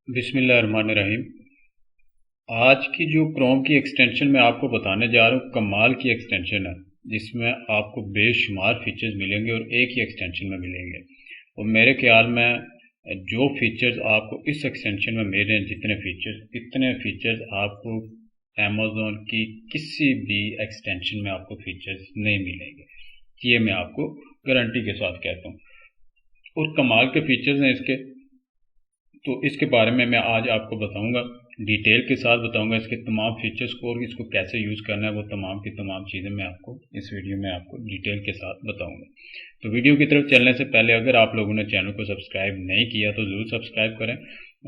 बिस्मिल्लाहिर्रहमानिर्रहीम। आज की जो क्रोम की एक्सटेंशन मैं आपको बताने जा रहा हूँ, कमाल की एक्सटेंशन है जिसमें आपको बेशुमार फीचर्स मिलेंगे और एक ही एक्सटेंशन में मिलेंगे। और मेरे ख्याल में जो फीचर्स आपको इस एक्सटेंशन में मिल रहे हैं, इतने फीचर्स आपको अमेज़न की किसी भी एक्सटेंशन में आपको फीचर्स नहीं मिलेंगे। ये मैं आपको गारंटी के साथ कहता हूँ। और कमाल के फीचर्स हैं इसके, तो इसके बारे में मैं आज आपको बताऊंगा, डिटेल के साथ बताऊंगा इसके तमाम फीचर्स को और इसको कैसे यूज़ करना है। वो तमाम की तमाम चीज़ें मैं आपको इस वीडियो में आपको डिटेल के साथ बताऊंगा। तो वीडियो की तरफ चलने से पहले अगर आप लोगों ने चैनल को सब्सक्राइब नहीं किया तो ज़रूर सब्सक्राइब करें।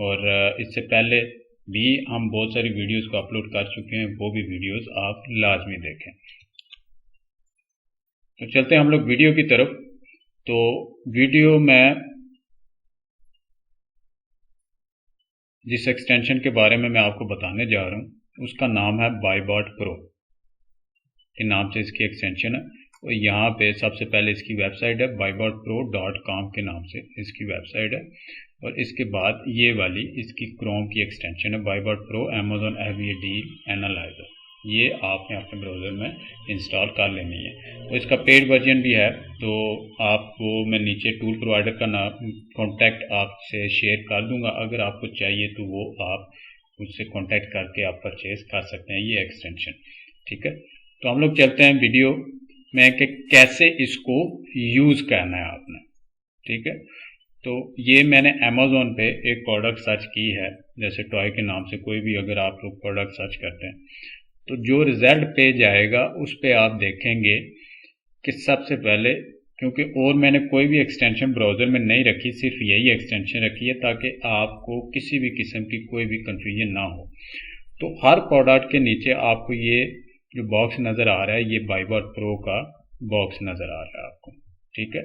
और इससे पहले भी हम बहुत सारी वीडियोज़ को अपलोड कर चुके हैं, वो भी वीडियोज़ आप लाजमी देखें। तो चलते हैं हम लोग वीडियो की तरफ। तो वीडियो में जिस एक्सटेंशन के बारे में मैं आपको बताने जा रहा हूँ उसका नाम है बाईबॉट प्रो के नाम से इसकी एक्सटेंशन है। और यहाँ पे सबसे पहले इसकी वेबसाइट है bybotpro.com के नाम से इसकी वेबसाइट है। और इसके बाद ये वाली इसकी क्रोम की एक्सटेंशन है BuyBot pro Amazon FBA deal analyser. ये आपने अपने ब्राउज़र में इंस्टॉल कर लेनी है। तो इसका पेड वर्जन भी है, तो आपको मैं नीचे टूल प्रोवाइडर का नाम कॉन्टैक्ट आपसे शेयर कर दूंगा। अगर आपको चाहिए तो वो आप मुझसे कॉन्टैक्ट करके आप परचेज कर सकते हैं ये एक्सटेंशन। ठीक है, तो हम लोग चलते हैं वीडियो में कि कैसे इसको यूज़ करना है आपने। ठीक है, तो ये मैंने अमेज़न पे एक प्रोडक्ट सर्च की है, जैसे टॉय के नाम से कोई भी अगर आप लोग प्रोडक्ट सर्च करते हैं तो जो रिजल्ट पेज आएगा उस पे आप देखेंगे कि सबसे पहले, क्योंकि और मैंने कोई भी एक्सटेंशन ब्राउज़र में नहीं रखी, सिर्फ यही एक्सटेंशन रखी है ताकि आपको किसी भी किस्म की कोई भी कंफ्यूजन ना हो। तो हर प्रोडक्ट के नीचे आपको ये जो बॉक्स नज़र आ रहा है, ये बाईबॉट प्रो का बॉक्स नज़र आ रहा है आपको। ठीक है,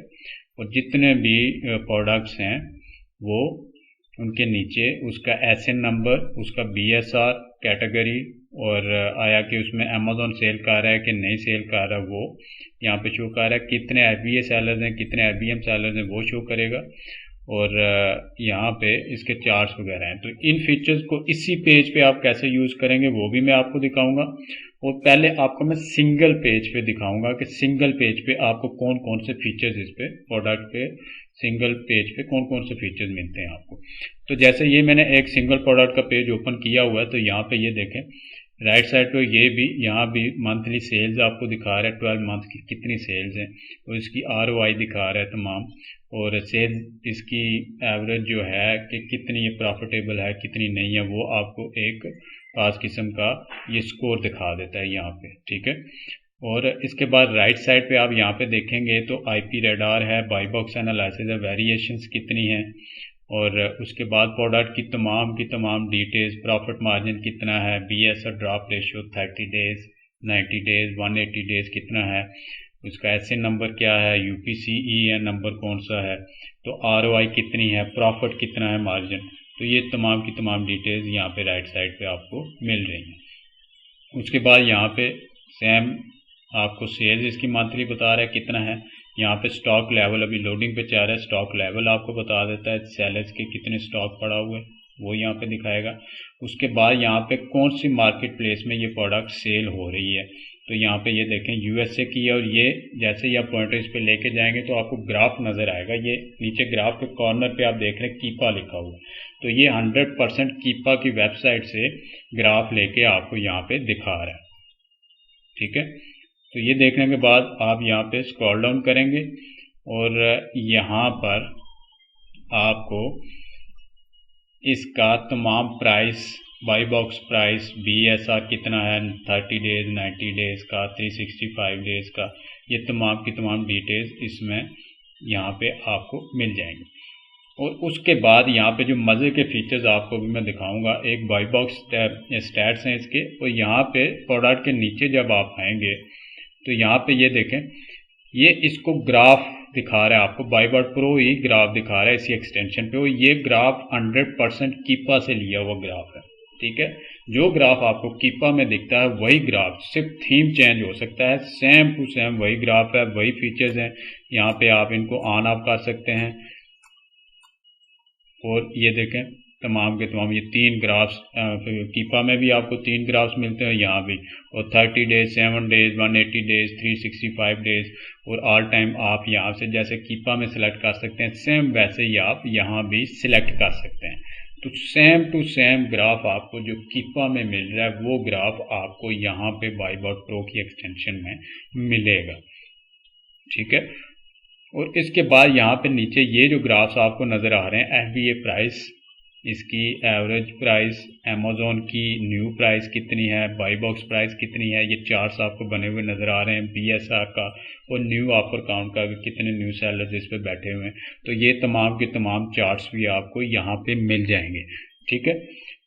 और जितने भी प्रोडक्ट्स हैं वो उनके नीचे उसका SN नंबर, उसका BSR कैटेगरी, और आया कि उसमें अमेज़न सेल कर रहा है कि नहीं सेल कर रहा है वो यहाँ पे शो कर रहा है। कितने FBA सेलर्स हैं, कितने FBM सेलर्स हैं वो शो करेगा। और यहाँ पे इसके चार्ट्स वगैरह हैं। तो इन फीचर्स को इसी पेज पे आप कैसे यूज़ करेंगे वो भी मैं आपको दिखाऊंगा। और पहले आपको मैं सिंगल पेज पे दिखाऊंगा कि सिंगल पेज पे आपको कौन कौन से फीचर्स इस पे प्रोडक्ट पे सिंगल पेज पे कौन कौन से फीचर्स मिलते हैं आपको। तो जैसे ये मैंने एक सिंगल प्रोडक्ट का पेज ओपन किया हुआ है, तो यहाँ पे ये देखें राइट साइड पे ये भी यहाँ भी मंथली सेल्स आपको दिखा रहा है, 12 मंथ की कितनी सेल्स हैं, और इसकी ROI दिखा रहा है तमाम। और सेल्स इसकी एवरेज जो है कि कितनी प्रॉफिटेबल है कितनी नहीं है वो आपको एक खास किस्म का ये स्कोर दिखा देता है यहाँ पे। ठीक है, और इसके बाद राइट साइड पे आप यहाँ पे देखेंगे तो IP रेडार है, बाई बॉक्स एनालिसिस है, वेरिएशंस कितनी है, और उसके बाद प्रोडक्ट की तमाम डिटेल्स, प्रॉफिट मार्जिन कितना है, BSR drop ratio 30 days, 90 days, 180 days कितना है, उसका SN नंबर क्या है, UPCE नंबर कौन सा है, तो ROI कितनी है, प्रॉफिट कितना है, मार्जिन। तो ये तमाम की तमाम डिटेल्स यहाँ पे राइट साइड पे आपको मिल रही हैं। उसके बाद यहाँ पे सेम आपको सेल्स इसकी मंथली बता रहा है कितना है। यहाँ पे स्टॉक लेवल अभी लोडिंग पे चल रहा है, स्टॉक लेवल आपको बता देता है, सेलर्स के कितने स्टॉक पड़ा हुआ है वो यहाँ पे दिखाएगा। उसके बाद यहाँ पे कौन सी मार्केट प्लेस में ये प्रोडक्ट सेल हो रही है, तो यहाँ पे ये देखें USA की है। और ये जैसे ही आप पॉइंटर इस पे लेके जाएंगे तो आपको ग्राफ नज़र आएगा। ये नीचे ग्राफ के कॉर्नर पे आप देख रहे हैं कीपा लिखा हुआ, तो ये 100% कीपा की वेबसाइट से ग्राफ लेके आपको यहाँ पे दिखा रहा है। ठीक है, तो ये देखने के बाद आप यहाँ पे स्क्रॉल डाउन करेंगे और यहाँ पर आपको इसका तमाम price, by box price, BSR कितना है, 30 डेज, 90 डेज का, 365 डेज का, ये तमाम की तमाम डिटेल्स इसमें यहाँ पे आपको मिल जाएंगी। और उसके बाद यहाँ पे जो मज़े के फीचर्स आपको भी मैं दिखाऊंगा, एक बाई बॉक्स स्टैट्स हैं इसके। और यहाँ पे प्रोडक्ट के नीचे जब आप आएंगे तो यहाँ पे ये देखें, ये इसको ग्राफ दिखा रहा है आपको, बाईबॉट प्रो ही ग्राफ दिखा रहा है इसी एक्सटेंशन पे। और ये ग्राफ 100% कीपा से लिया हुआ ग्राफ है। ठीक है, जो ग्राफ आपको कीपा में दिखता है वही ग्राफ, सिर्फ थीम चेंज हो सकता है, सेम टू सेम वही ग्राफ है, वही फीचर्स हैं। यहाँ पे आप इनको ऑन ऑफ कर सकते हैं। और ये देखें तमाम के तमाम ये 3 ग्राफ्स कीपा में भी आपको 3 ग्राफ्स मिलते हैं, यहाँ भी, और 30 डेज, 7 डेज, 180 डेज, 365 डेज, और ऑल टाइम आप यहाँ से जैसे कीपा में सिलेक्ट कर सकते हैं, सेम वैसे ही आप यहाँ भी सिलेक्ट कर सकते हैं। तो सेम टू सेम ग्राफ आपको जो कीपा में मिल रहा है वो ग्राफ आपको यहाँ पे बाइबॉट प्रो की एक्सटेंशन में मिलेगा, ठीक है। और इसके बाद यहाँ पे नीचे ये जो ग्राफ्स आपको नज़र आ रहे हैं, FBA प्राइस, इसकी एवरेज प्राइस, अमेज़ॉन की न्यू प्राइस कितनी है, बाईबॉक्स प्राइस कितनी है, ये चार्ट्स आपको बने हुए नज़र आ रहे हैं, BSR का और न्यू ऑफर काउंट का, कितने न्यू सेलर्स इस पे बैठे हुए हैं, तो ये तमाम के तमाम चार्ट्स भी आपको यहाँ पे मिल जाएंगे, ठीक है।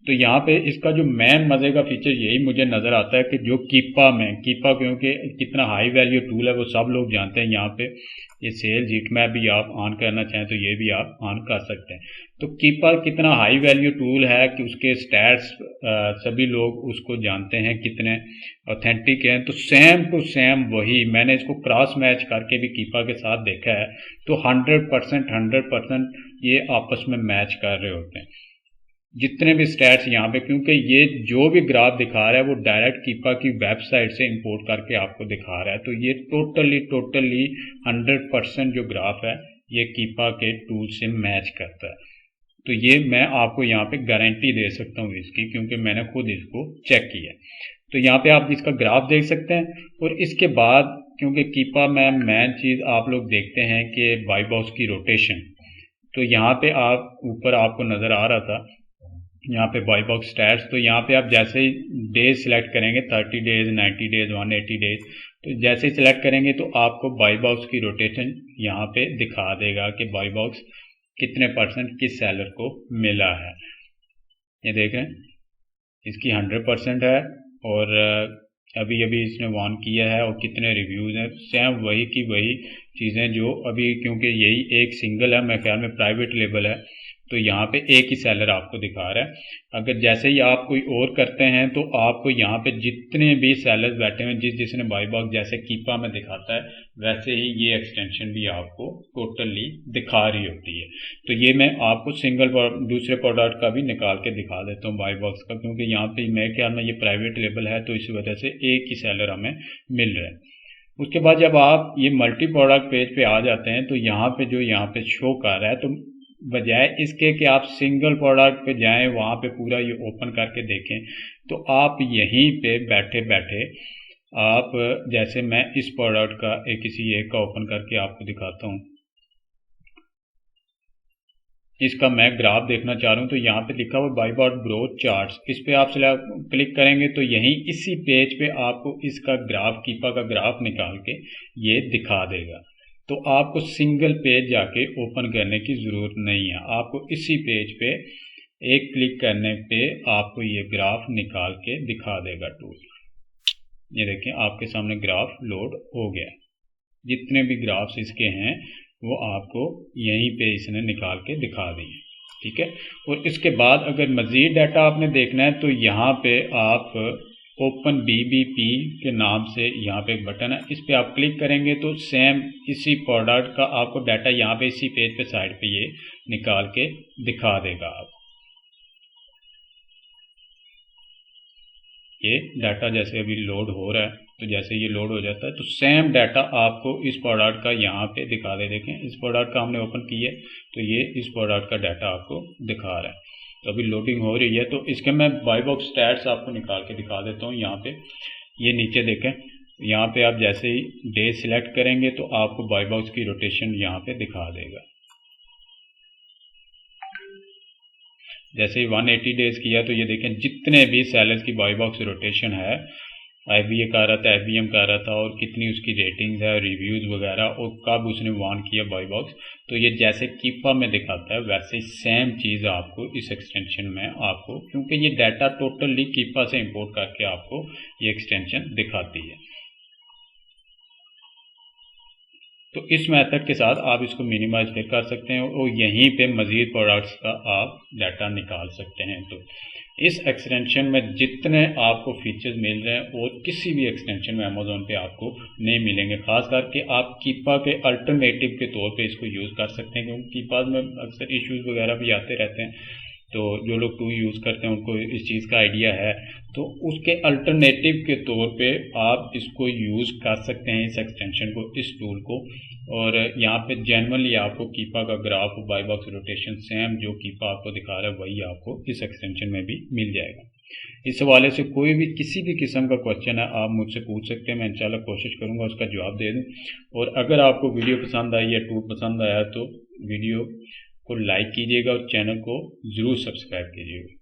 तो यहाँ पे इसका जो मेन मज़े का फीचर यही मुझे नज़र आता है कि जो कीपा क्योंकि कितना हाई वैल्यू टूल है वो सब लोग जानते हैं। यहाँ पे ये सेल्स हीट मैप भी आप ऑन करना चाहें तो ये भी आप ऑन कर सकते हैं। तो कीपा कितना हाई वैल्यू टूल है कि उसके स्टैट्स सभी लोग उसको जानते हैं कितने ऑथेंटिक हैं। तो सेम टू सेम वही मैंने इसको क्रॉस मैच करके भी कीपा के साथ देखा है, तो 100% ये आपस में मैच कर रहे होते हैं जितने भी स्टैट्स यहाँ पे, क्योंकि ये जो भी ग्राफ दिखा रहा है वो डायरेक्ट कीपा की वेबसाइट से इंपोर्ट करके आपको दिखा रहा है। तो ये टोटली 100% जो ग्राफ है ये कीपा के टूल से मैच करता है। तो ये मैं आपको यहाँ पे गारंटी दे सकता हूँ इसकी, क्योंकि मैंने खुद इसको चेक किया। तो यहाँ पे आप इसका ग्राफ देख सकते हैं। और इसके बाद क्योंकि कीपा में मेन चीज़ आप लोग देखते हैं कि बाईबॉक्स की रोटेशन, तो यहाँ पे आप ऊपर आपको नज़र आ रहा था यहाँ पे बाईबॉक्स स्टैट्स, तो यहाँ पे आप जैसे ही डेज सिलेक्ट करेंगे 30 डेज, 90 डेज, 180 डेज, तो जैसे ही सिलेक्ट करेंगे तो आपको बाईबॉक्स की रोटेशन यहाँ पे दिखा देगा कि बाईबॉक्स कितने % किस सेलर को मिला है। ये देखें इसकी 100% है और अभी इसने वार्न किया है, और कितने रिव्यूज़ हैं, सेम वही की वही चीज़ें जो अभी, क्योंकि यही एक सिंगल है, मेरे ख्याल में प्राइवेट लेबल है, तो यहाँ पे एक ही सेलर आपको दिखा रहा है। अगर जैसे ही आप कोई और करते हैं तो आपको यहाँ पे जितने भी सेलर्स बैठे हुए जिसने बाईबॉक्स जैसे कीपा में दिखाता है वैसे ही ये एक्सटेंशन भी आपको टोटली दिखा रही होती है। तो ये मैं आपको दूसरे प्रोडक्ट का भी निकाल के दिखा देता हूँ बाईबॉक्स का, क्योंकि यहाँ पे मेरे ख्याल में ये प्राइवेट लेबल है तो इस वजह से एक ही सेलर हमें मिल रहा है। उसके बाद जब आप ये मल्टी प्रोडक्ट पेज पे आ जाते हैं तो यहाँ पे शो कर रहा है, तो बजाय इसके कि आप सिंगल प्रोडक्ट पे जाएं, वहाँ पे पूरा ये ओपन करके देखें, तो आप यहीं पे बैठे बैठे आप, जैसे मैं इस प्रोडक्ट का किसी एक का ओपन करके आपको दिखाता हूँ, इसका मैं ग्राफ देखना चाह रहा हूँ, तो यहाँ पे लिखा हुआ बाईबॉट ग्रोथ चार्ट्स, इस पे आप क्लिक करेंगे तो यहीं इसी पेज पे आपको इसका ग्राफ, कीपा का ग्राफ निकाल के ये दिखा देगा। तो आपको सिंगल पेज जाके ओपन करने की ज़रूरत नहीं है, आपको इसी पेज पे एक क्लिक करने पे आपको ये ग्राफ निकाल के दिखा देगा टूल। ये देखें आपके सामने ग्राफ लोड हो गया, जितने भी ग्राफ्स इसके हैं वो आपको यहीं पे इसने निकाल के दिखा दिए, ठीक है। और इसके बाद अगर मज़ीद डाटा आपने देखना है तो यहाँ पे आप ओपन BBP के नाम से यहाँ पे एक बटन है, इस पे आप क्लिक करेंगे तो सेम इसी प्रोडक्ट का आपको डाटा यहाँ पे इसी पेज पे साइड पे ये निकाल के दिखा देगा। आप ये डाटा जैसे अभी लोड हो रहा है, तो जैसे ये लोड हो जाता है तो सेम डाटा आपको इस प्रोडक्ट का यहाँ पे दिखा दे। देखें इस प्रोडक्ट का हमने ओपन किया तो ये इस प्रोडक्ट का डाटा आपको दिखा रहा है। तो अभी लोडिंग हो रही है, तो इसके मैं बाईबॉक्स स्टैट्स आपको निकाल के दिखा देता हूँ। यहाँ पे ये नीचे देखें, यहाँ पे आप जैसे ही डे सिलेक्ट करेंगे तो आपको बाईबॉक्स की रोटेशन यहाँ पे दिखा देगा। जैसे ही 180 डेज किया तो ये देखें जितने भी सेलर्स की बाईबॉक्स रोटेशन है, IBA कर रहा था, FBM कर रहा था, और कितनी उसकी रेटिंग्स है, रिव्यूज़ वगैरह, और कब उसने वार्न किया बाईबॉक्स, तो ये जैसे कीपा में दिखाता है वैसे ही सेम चीज़ आपको इस एक्सटेंशन में आपको, क्योंकि ये डाटा टोटली कीपा से इंपोर्ट करके आपको ये एक्सटेंशन दिखाती है। तो इस मेथड के साथ आप इसको मिनिमाइज फिर कर सकते हैं और यहीं पे मज़ीद प्रोडक्ट्स का आप डाटा निकाल सकते हैं। तो इस एक्सटेंशन में जितने आपको फीचर्स मिल रहे हैं और किसी भी एक्सटेंशन में अमेज़ॉन पे आपको नहीं मिलेंगे। ख़ास करके आप कीपा के अल्टरनेटिव के तौर पे इसको यूज़ कर सकते हैं, क्योंकि कीपा में अक्सर इश्यूज़ वगैरह भी आते रहते हैं। तो जो लोग टू यूज़ करते हैं उनको इस चीज़ का आइडिया है, तो उसके अल्टरनेटिव के तौर पे आप इसको यूज़ कर सकते हैं, इस एक्सटेंशन को, इस टूल को। और यहाँ पे जनरली आपको कीपा का graph, by box rotation same जो कीपा आपको दिखा रहा है वही आपको इस एक्सटेंशन में भी मिल जाएगा। इस हवाले से कोई भी किसी भी किस्म का क्वेश्चन है आप मुझसे पूछ सकते हैं, मैं इंशाल्लाह कोशिश करूँगा उसका जवाब दे दूँ। और अगर आपको वीडियो पसंद आई या टूल पसंद आया तो वीडियो को लाइक कीजिएगा और चैनल को ज़रूर सब्सक्राइब कीजिएगा।